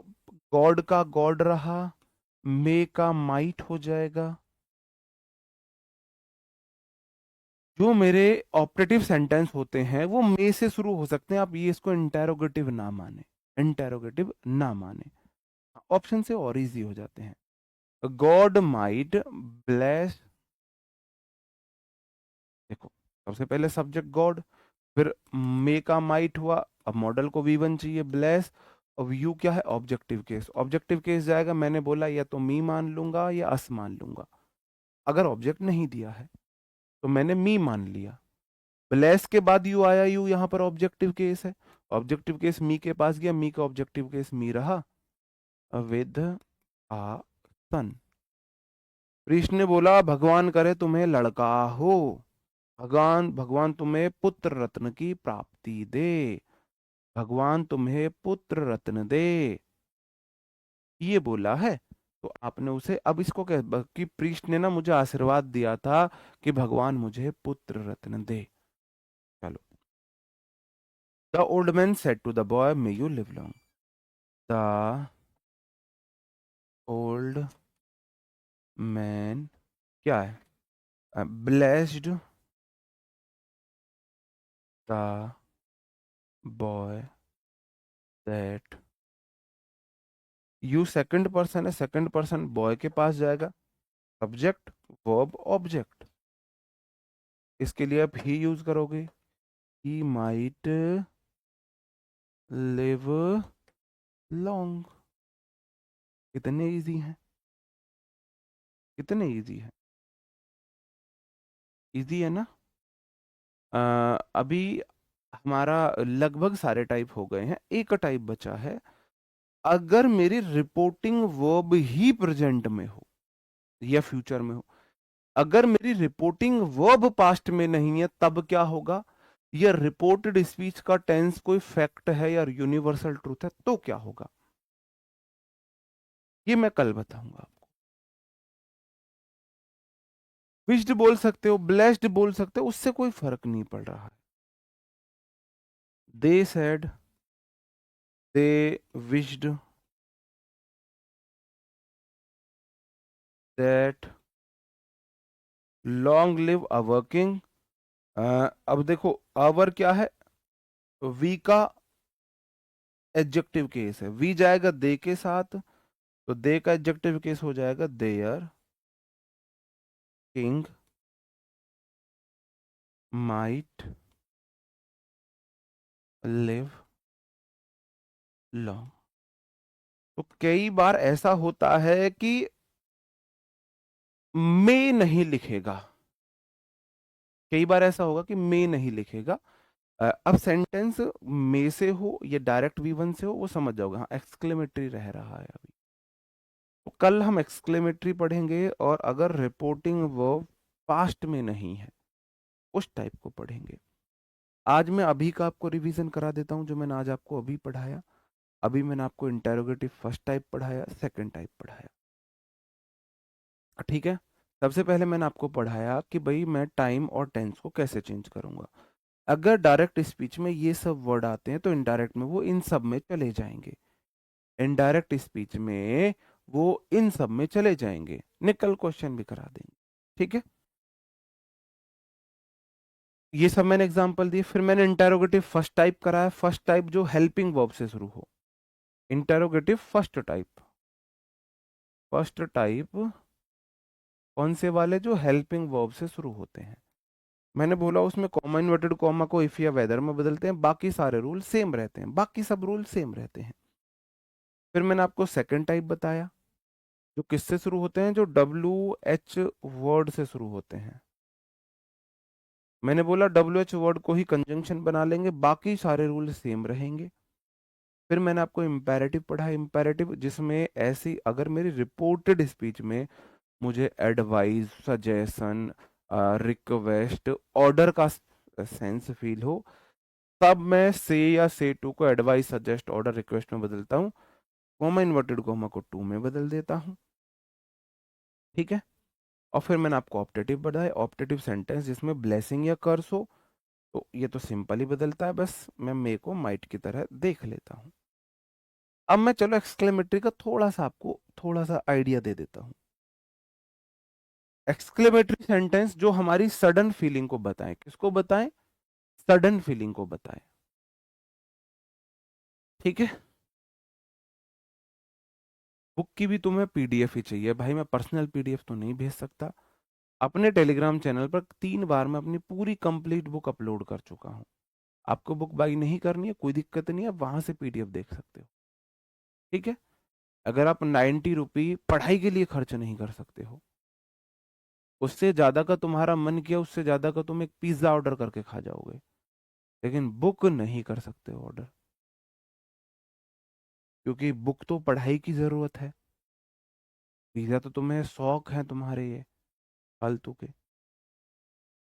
गॉड का गॉड रहा, मे का माइट हो जाएगा। जो मेरे ऑपरेटिव सेंटेंस होते हैं वो मे से शुरू हो सकते हैं, आप ये इसको इंटेरोगेटिव ना माने, इंटेरोगेटिव ना माने, ऑप्शन से और इजी हो जाते हैं। गॉड माइट ब्लेस, देखो सबसे पहले सब्जेक्ट गॉड, फिर मे का माइट हुआ, अब मॉडल को वी वन चाहिए ब्लेस, अब यू क्या है ऑब्जेक्टिव केस, ऑब्जेक्टिव केस जाएगा, मैंने बोला या तो मी मान लूंगा या अस मान लूंगा, अगर ऑब्जेक्ट नहीं दिया है तो मैंने मी मान लिया। ब्लेस के बाद यू आया, यू यहाँ पर ऑब्जेक्टिव केस है, ऑब्जेक्टिव केस मी के पास गया, मी का ऑब्जेक्टिव केस मी रहा, विद आ सन। कृष्ण ने बोला भगवान करे तुम्हें लड़का हो, भगवान भगवान तुम्हें पुत्र रत्न की प्राप्ति दे, भगवान तुम्हें पुत्र रत्न दे, ये बोला है। तो आपने उसे, अब इसको कह कि प्रीस्ट ने ना मुझे आशीर्वाद दिया था कि भगवान मुझे पुत्र रत्न दे। चलो, the old man said to the boy may you live long, the old man क्या है, blessed the boy that, you second person है, सेकंड पर्सन बॉय के पास जाएगा, सब्जेक्ट वर्ब ऑब्जेक्ट, इसके लिए आप ही यूज करोगे, ही माइट लिव लॉन्ग। कितने इजी हैं, कितने इजी है, इजी है ना। अभी हमारा लगभग सारे टाइप हो गए हैं, एक टाइप बचा है, अगर मेरी रिपोर्टिंग वर्ब ही प्रेजेंट में हो या फ्यूचर में हो, अगर मेरी रिपोर्टिंग वर्ब पास्ट में नहीं है तब क्या होगा, या रिपोर्टेड स्पीच का टेंस कोई फैक्ट है या यूनिवर्सल ट्रूथ है तो क्या होगा, ये मैं कल बताऊंगा आपको। विश्ड बोल सकते हो, ब्लेस्ड बोल सकते हो, उससे कोई फर्क नहीं पड़ रहा है। They said, they wished that long live a working, अब देखो अवर क्या है, वी का एडजेक्टिव केस है, वी जाएगा दे के साथ, तो दे का एडजेक्टिव केस हो जाएगा there king might live long. तो कई बार ऐसा होता है कि मे नहीं लिखेगा, कई बार ऐसा होगा कि मे नहीं लिखेगा। अब सेंटेंस मे से हो या डायरेक्ट वी वन से हो वो समझ जाओगे, हाँ एक्सक्लेमेटरी रह रहा है अभी। तो कल हम एक्सक्लेमेटरी पढ़ेंगे, और अगर रिपोर्टिंग वर्ब पास्ट में नहीं है उस टाइप को पढ़ेंगे। आज मैं अभी का आपको रिवीजन करा देता हूं जो मैंने आज आपको अभी पढ़ाया। अभी मैंने आपको इंटेरोगेटिव फर्स्ट टाइप पढ़ाया, सेकंड टाइप पढ़ाया, ठीक है। सबसे पहले मैंने आपको पढ़ाया कि भाई मैं टाइम और टेंस को कैसे चेंज करूंगा। अगर डायरेक्ट स्पीच में ये सब वर्ड आते हैं तो इनडायरेक्ट में वो इन सब में चले जाएंगे, इनडायरेक्ट स्पीच में वो इन सब में चले जाएंगे। निकल क्वेश्चन भी करा देंगे, ठीक है। ये सब मैंने एग्जांपल दिए। फिर मैंने इंटेरोगेटिव फर्स्ट टाइप कराया, फर्स्ट टाइप जो हेल्पिंग वर्ब से शुरू हो, interrogative first type. First type कौन से वाले? जो हेल्पिंग वर्ब से शुरू होते हैं। मैंने बोला उसमें कॉमा इन्वर्टेड कॉमा को इफ या वेदर में बदलते हैं, बाकी सारे रूल सेम रहते हैं, बाकी सब रूल सेम रहते हैं। फिर मैंने आपको सेकंड टाइप बताया जो किससे शुरू होते हैं, जो डब्ल्यू एच वर्ड से शुरू होते हैं। मैंने बोला डब्ल्यू एच वर्ड को ही कंजंक्शन बना लेंगे, बाकी सारे रूल सेम रहेंगे। फिर मैंने आपको इम्पेरेटिव पढ़ा, इम्पेरेटिव जिसमें ऐसी अगर मेरी रिपोर्टेड स्पीच में मुझे एडवाइस, सजेशन, रिक्वेस्ट, ऑर्डर का सेंस फील हो, तब मैं से या से टू को एडवाइस, सजेस्ट, ऑर्डर, रिक्वेस्ट में बदलता हूँ। कॉमा इन्वर्टेड कॉमा को टू में बदल देता हूँ, ठीक है। और फिर मैंने आपको ऑप्टेटिव बताया, ऑप्टेटिव सेंटेंस जिसमें ब्लेसिंग या कर्स हो, तो ये तो सिंपल ही बदलता है, बस मैं मे को माइट की तरह देख लेता हूँ। अब मैं चलो एक्सक्लेमेटरी का थोड़ा सा आपको थोड़ा सा आइडिया दे देता हूँ। एक्सक्लेमेटरी सेंटेंस जो हमारी सडन फीलिंग को बताएं, किसको बताएं? सडन फीलिंग को बताएं, ठीक है। बुक की भी तुम्हें पीडीएफ ही चाहिए भाई, मैं पर्सनल पीडीएफ तो नहीं भेज सकता। अपने टेलीग्राम चैनल पर 3 बार मैं अपनी पूरी कंप्लीट बुक अपलोड कर चुका हूँ। आपको बुक बाई नहीं करनी है कोई दिक्कत नहीं है, वहां से पीडीएफ देख सकते हो, ठीक है। अगर आप 90 रुपी पढ़ाई के लिए खर्च नहीं कर सकते हो, उससे ज्यादा का तुम्हारा मन किया, उससे ज्यादा का तुम एक पिज्जा ऑर्डर करके खा जाओगे, लेकिन बुक नहीं कर सकते हो ऑर्डर, क्योंकि बुक तो पढ़ाई की जरूरत है। पिज्जा तो तुम्हें शौक है तुम्हारे ये फालतू के,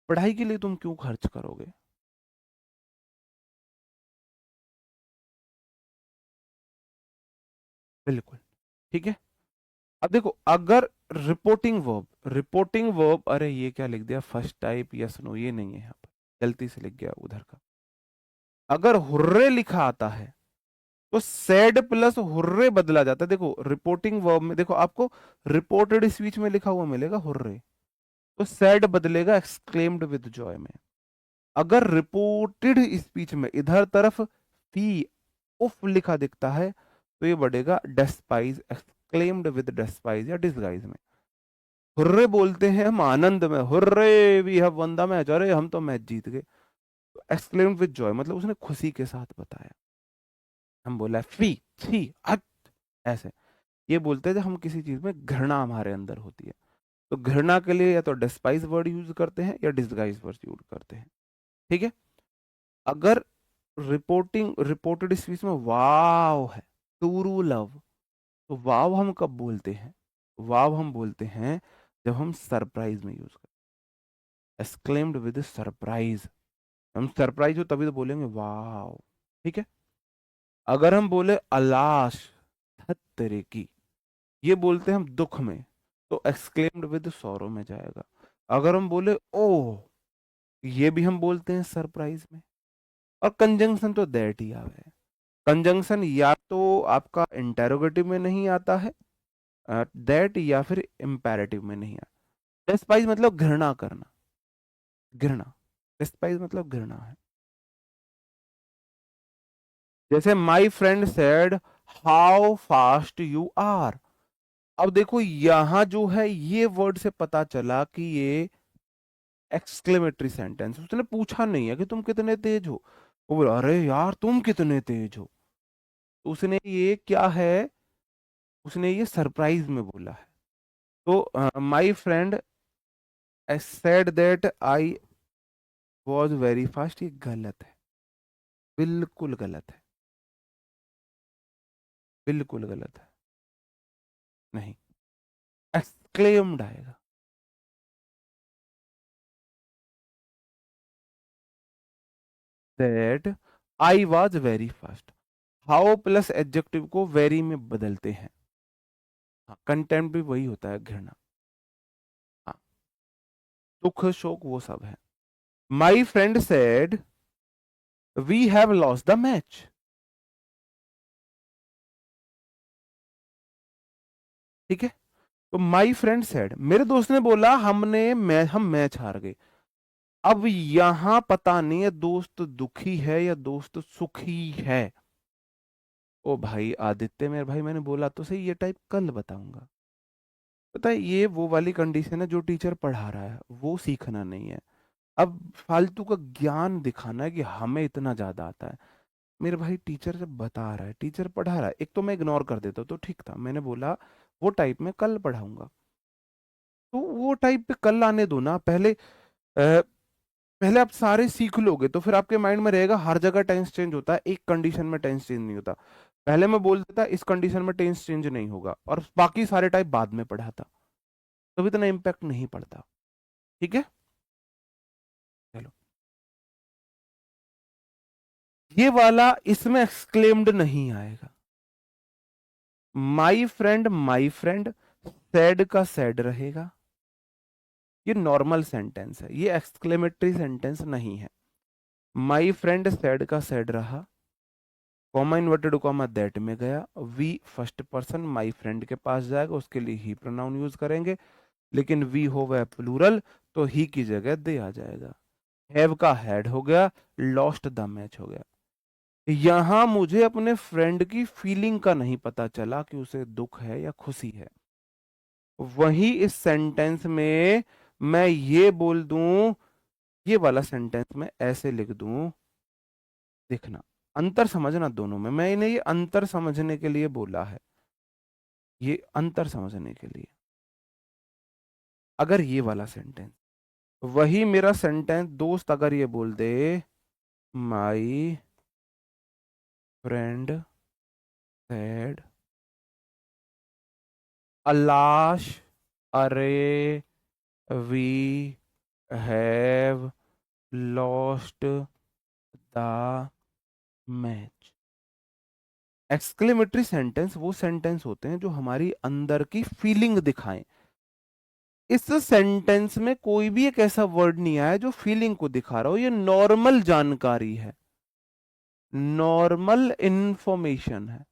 पढ़ाई के लिए तुम क्यों खर्च करोगे? बिल्कुल, ठीक है। अब देखो अगर रिपोर्टिंग वर्ब, अरे ये क्या लिख दिया, फर्स्ट टाइप यस नो, ये नहीं है यहाँ पर, गलती से लिख गया उधर का। अगर हुर्रे लिखा आता है तो सैड प्लस हुर्रे बदला जाता है। देखो रिपोर्टिंग वर्ब में देखो आपको रिपोर्टेड स्पीच में लिखा हुआ मिलेगा हुर्रे, तो सैड बदलेगा एक्सक्लेम्ड विद जॉय में। अगर रिपोर्टेड स्पीच में इधर तरफ फी उफ लिखा दिखता है तो ये बढ़ेगा डेस्पाइज, एक्सक्लेम्ड विद डेस्पाइज या डिसगाइज में। हुर्रे बोलते हैं हम आनंद में, hurray we have won the match, अरे हम तो मैच जीत गए। एक्सक्लेम्ड विद जॉय मतलब उसने खुशी के साथ बताया। हम बोला फी छी हट, ऐसे ये बोलते हैं जब हम किसी चीज में घृणा हमारे अंदर होती है, तो घृणा के लिए या तो डिस्पाइज वर्ड यूज करते हैं या डिसगाइज वर्ड यूज करते हैं, ठीक है। अगर रिपोर्टेड स्पीच में वाव है, टू लव, तो वाव हम कब बोलते हैं? वाव हम बोलते हैं जब हम सरप्राइज में यूज करते हैं, एक्सक्लेम्ड विद सरप्राइज। हम सरप्राइज हो तभी तो बोलेंगे वाव, ठीक है। अगर हम बोले अलाश धत तेरे की, ये बोलते हैं हम दुख में, तो एक्सक्लेम्ड विद सॉरो में जाएगा। अगर हम बोले ओह, ये भी हम बोलते हैं सरप्राइज में। और कंजंक्शन तो दैट ही आवे है। कंजंक्शन या तो आपका इंटेरोगेटिव में नहीं आता है, दैट, या फिर इंपेरेटिव में नहीं आता। डिस्पाइज मतलब घृणा करना, घृणा, डिस्पाइज मतलब घृणा है। जैसे my friend said how fast you are, अब देखो यहां जो है ये वर्ड से पता चला कि ये एक्सक्लेमेटरी सेंटेंस, उसने पूछा नहीं है कि तुम कितने तेज हो, वो बोला अरे यार तुम कितने तेज हो। तो उसने ये क्या है, उसने ये सरप्राइज में बोला है। तो माई friend said that I was very fast, ये गलत है, बिल्कुल गलत है, बिल्कुल गलत है, नहीं, एक्सक्लेम्ड आएगा। That I was very fast, how plus adjective को वेरी में बदलते हैं। हाँ, कंटेम्प्ट भी वही होता है, घृणा। हाँ, दुख शोक वो सब है। My friend said we have lost the match, ठीक है। तो माई फ्रेंड सेड, मेरे दोस्त ने बोला हम मैच हार गए। अब यहां पता नहीं है दोस्त दुखी है या दोस्त सुखी है। ओ भाई आदित्य, मेरे भाई मैंने बोला तो सही, ये टाइप कल बताऊंगा। पता है ये वो वाली कंडीशन है, जो टीचर पढ़ा रहा है वो सीखना नहीं है, अब फालतू का ज्ञान दिखाना है कि हमें इतना ज्यादा आता है। मेरे भाई टीचर जब बता रहा है, टीचर पढ़ा रहा है, एक तो मैं इग्नोर कर देता तो ठीक था, मैंने बोला वो टाइप में कल पढ़ाऊंगा। तो वो टाइप पे कल आने दो ना, पहले आप सारे सीख लोगे तो फिर आपके माइंड में रहेगा हर जगह टेंस चेंज होता है, एक कंडीशन में टेंस चेंज नहीं होता। पहले मैं बोल देता इस कंडीशन में टेंस चेंज नहीं होगा, और बाकी सारे टाइप बाद में पढ़ाता, तब इतना इम्पैक्ट नहीं पड़ता। ठीक है, चलो। ये वाला इसमें एक्सक्लेम्ड नहीं आएगा। माई फ्रेंड सैड का सैड रहेगा, ये नॉर्मल सेंटेंस है, ये एक्सक्लेमेटरी सेंटेंस नहीं है। माई फ्रेंड सैड का सैड रहा, कॉमा इन्वर्टेड कॉमा दैट में गया, we first person my friend के पास जाएगा, उसके लिए ही प्रोनाउन यूज करेंगे, लेकिन वी हो वह प्लूरल, तो ही की जगह दे आ जाएगा। हैव का हैड हो गया, लॉस्ट द मैच हो गया। यहां मुझे अपने फ्रेंड की फीलिंग का नहीं पता चला कि उसे दुख है या खुशी है। वही इस सेंटेंस में मैं ये बोल दूं, ये वाला सेंटेंस में ऐसे लिख दूं, देखना अंतर समझना दोनों में, मैंने ये अंतर समझने के लिए बोला है, ये अंतर समझने के लिए। अगर ये वाला सेंटेंस, वही मेरा सेंटेंस दोस्त अगर ये बोल दे, माई फ्रेंड सेड अलाश अरे we have lost the match. Exclamatory sentence वो सेंटेंस होते हैं जो हमारी अंदर की फीलिंग दिखाएं। इस सेंटेंस में कोई भी एक ऐसा वर्ड नहीं आया जो फीलिंग को दिखा रहा हो, ये नॉर्मल जानकारी है, नॉर्मल इंफॉर्मेशन है,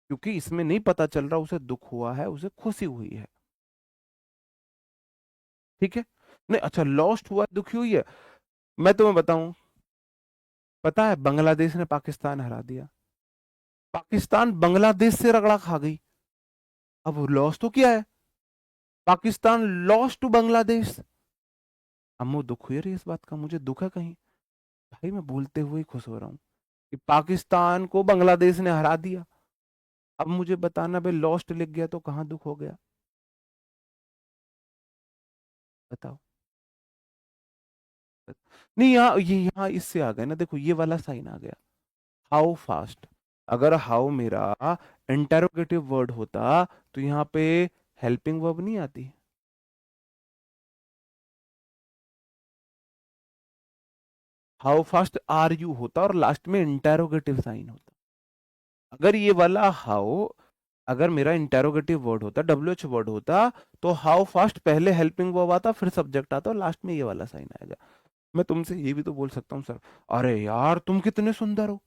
क्योंकि इसमें नहीं पता चल रहा उसे दुख हुआ है, उसे खुशी हुई है। ठीक है, नहीं अच्छा लॉस्ट हुआ है, दुखी हुई है। मैं तुम्हें बताऊं, पता है बांग्लादेश ने पाकिस्तान हरा दिया, पाकिस्तान बांग्लादेश से रगड़ा खा गई, अब लॉस तो क्या है, पाकिस्तान लॉस टू बांग्लादेश। अब मुझे दुख हुई रही इस बात का, मुझे दुख है कहीं, भाई मैं बोलते हुए ही खुश हो रहा हूँ कि पाकिस्तान को बांग्लादेश ने हरा दिया। अब मुझे बताना भाई लॉस्ट लिख गया तो कहाँ दुख हो गया, बताओ। नहीं यहाँ ये यहाँ इससे आ गया ना, देखो ये वाला साइन आ गया, हाउ फास्ट। अगर हाउ मेरा इंटेरोगेटिव वर्ड होता तो यहाँ पे हेल्पिंग वर्ब नहीं आती, हाउ फास्ट आर यू होता और लास्ट में इंटेरोगेटिव साइन होता। अगर ये वाला हाउ, अगर मेरा इंटेरोगेटिव वर्ड होता, डब्ल्यू एच वर्ड होता, तो हाउ फास्ट पहले हेल्पिंग वर्ब आता, फिर सब्जेक्ट आता और लास्ट में ये वाला साइन आएगा। मैं तुमसे ये भी तो बोल सकता हूँ सर, अरे यार तुम कितने सुंदर हो,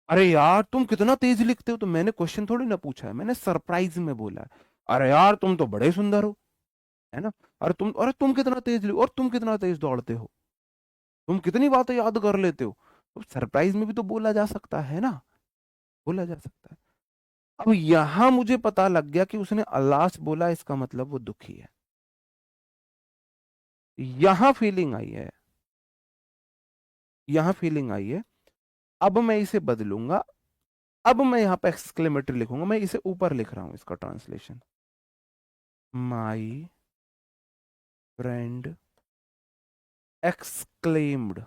अरे यार तुम कितना तेज लिखते हो, तो मैंने क्वेश्चन थोड़ी ना पूछा है, मैंने सरप्राइज में बोला है, अरे यार तुम तो बड़े सुंदर हो, है ना। अरे तुम कितना तेज लिखो, और तुम कितना तेज दौड़ते हो, तुम कितनी बातें याद कर लेते हो, तो सरप्राइज में भी तो बोला जा सकता है ना। बोला जा सकता है। अब यहां मुझे पता लग गया कि उसने अल्लाह बोला, इसका मतलब वो दुखी है। यहां फीलिंग आई है, यहां फीलिंग आई है। अब मैं इसे बदलूंगा। अब मैं यहां पे एक्सक्लेमेटरी लिखूंगा, मैं इसे ऊपर लिख रहा हूं इसका translation. My friend exclaimed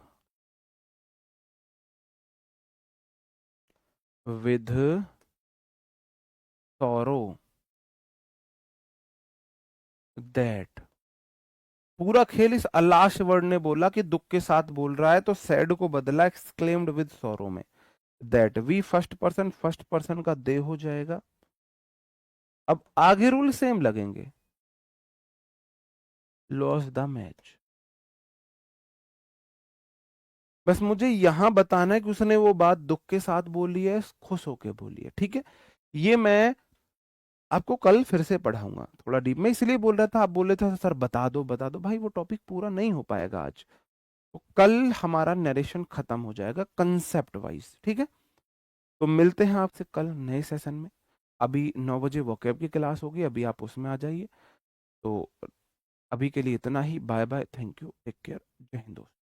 with sorrow that। पूरा खेल इस अलाश वर्ड ने बोला कि दुख के साथ बोल रहा है, तो सैड को बदला एक्सक्लेम्ड विद सॉरो में। दैट वी फर्स्ट पर्सन का दे हो जाएगा। अब आगे रूल सेम लगेंगे। Loss the match. बस मुझे यहां बताना है कि उसने वो बात दुख के साथ बोली है, खुश होके बोली है, ठीक है। ये मैं आपको कल फिर से पढ़ाऊंगा थोड़ा डीप। मैं इसलिए बोल रहा था, आप बोले थे सर बता दो भाई, वो टॉपिक पूरा नहीं हो पाएगा आज। तो कल हमारा नरेशन खत्म हो जाएगा कंसेप्ट वाइज, ठीक है। तो मिलते हैं आपसे कल नए सेशन में। अभी 9 बजे वोकैब की क्लास होगी, अभी आप उसमें आ जाइए। तो अभी के लिए इतना ही। Bye bye, thank you, take care, जय हिंद दोस्तों।